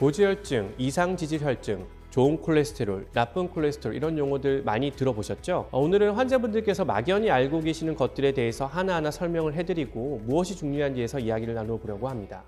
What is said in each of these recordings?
고지혈증, 이상지질혈증, 좋은 콜레스테롤, 나쁜 콜레스테롤 이런 용어들 많이 들어보셨죠? 오늘은 환자분들께서 막연히 알고 계시는 것들에 대해서 하나하나 설명을 해드리고 무엇이 중요한지에서 이야기를 나눠보려고 합니다.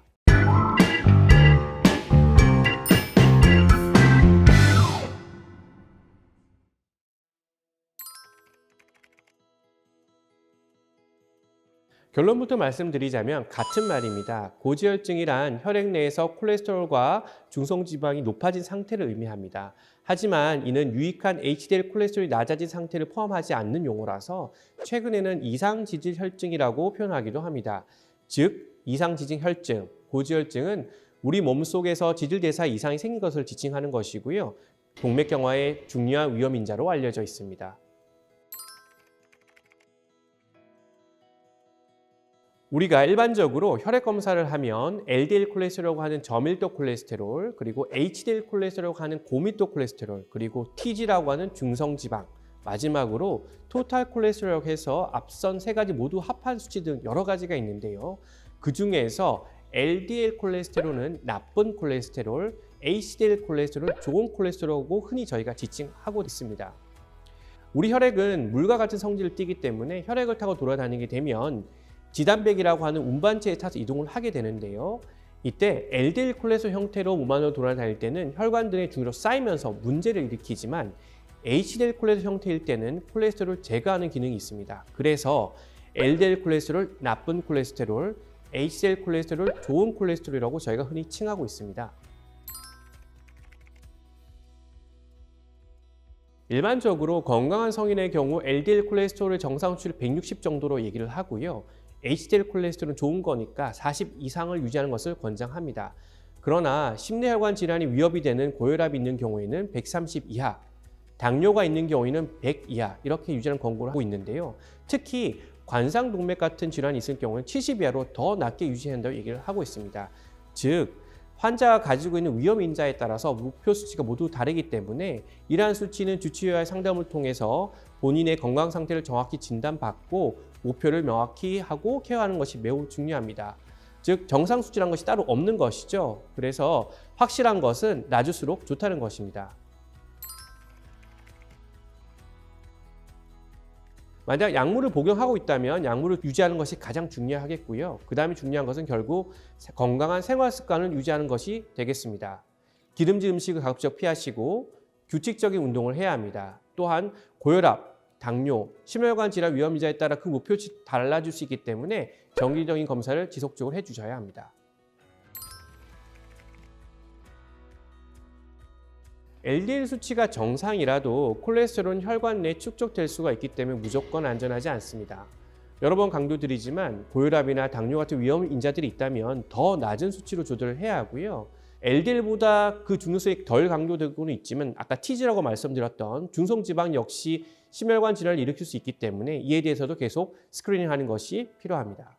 결론부터 말씀드리자면 같은 말입니다. 고지혈증이란 혈액 내에서 콜레스테롤과 중성지방이 높아진 상태를 의미합니다. 하지만 이는 유익한 HDL 콜레스테롤이 낮아진 상태를 포함하지 않는 용어라서 최근에는 이상지질혈증이라고 표현하기도 합니다. 즉, 이상지질혈증, 고지혈증은 우리 몸속에서 지질대사 이상이 생긴 것을 지칭하는 것이고요. 동맥경화의 중요한 위험인자로 알려져 있습니다. 우리가 일반적으로 혈액 검사를 하면 LDL 콜레스테롤이라고 하는 저밀도 콜레스테롤, 그리고 HDL 콜레스테롤이라고 하는 고밀도 콜레스테롤, 그리고 TG라고 하는 중성지방, 마지막으로 토탈 콜레스테롤이라고 해서 앞선 세 가지 모두 합한 수치 등 여러 가지가 있는데요. 그 중에서 LDL 콜레스테롤은 나쁜 콜레스테롤, HDL 콜레스테롤은 좋은 콜레스테롤이라고 흔히 저희가 지칭하고 있습니다. 우리 혈액은 물과 같은 성질을 띠기 때문에 혈액을 타고 돌아다니게 되면 지단백이라고 하는 운반체에 타서 이동을 하게 되는데요. 이때 LDL 콜레스테롤 형태로 몸 안으로 돌아다닐 때는 혈관 등의 중위로 쌓이면서 문제를 일으키지만 HDL 콜레스테롤 형태일 때는 콜레스테롤을 제거하는 기능이 있습니다. 그래서 LDL 콜레스테롤 나쁜 콜레스테롤, HDL 콜레스테롤 좋은 콜레스테롤이라고 저희가 흔히 칭하고 있습니다. 일반적으로 건강한 성인의 경우 LDL 콜레스테롤의 정상 수치를 160 정도로 얘기를 하고요. HDL 콜레스테롤은 좋은 거니까 40 이상을 유지하는 것을 권장합니다. 그러나 심내혈관 질환이 위협이 되는 고혈압이 있는 경우에는 130 이하, 당뇨가 있는 경우에는 100 이하 이렇게 유지하는 권고를 하고 있는데요. 특히 관상동맥 같은 질환이 있을 경우는 70 이하로 더 낮게 유지해야 한다고 얘기를 하고 있습니다. 즉, 환자가 가지고 있는 위험인자에 따라서 목표 수치가 모두 다르기 때문에 이러한 수치는 주치의와의 상담을 통해서 본인의 건강 상태를 정확히 진단받고 목표를 명확히 하고 케어하는 것이 매우 중요합니다. 즉, 정상 수치라는 것이 따로 없는 것이죠. 그래서 확실한 것은 낮을수록 좋다는 것입니다. 만약 약물을 복용하고 있다면 약물을 유지하는 것이 가장 중요하겠고요. 그 다음에 중요한 것은 결국 건강한 생활 습관을 유지하는 것이 되겠습니다. 기름진 음식을 가급적 피하시고 규칙적인 운동을 해야 합니다. 또한 고혈압, 당뇨, 심혈관 질환 위험인자에 따라 그 목표치 달라질 수 있기 때문에 정기적인 검사를 지속적으로 해주셔야 합니다. LDL 수치가 정상이라도 콜레스테롤은 혈관 내에 축적될 수가 있기 때문에 무조건 안전하지 않습니다. 여러 번 강조드리지만 고혈압이나 당뇨 같은 위험인자들이 있다면 더 낮은 수치로 조절을 해야 하고요. LDL보다 그 중요성이 덜 강조되고는 있지만 아까 TG라고 말씀드렸던 중성지방 역시 심혈관 질환을 일으킬 수 있기 때문에 이에 대해서도 계속 스크리닝하는 것이 필요합니다.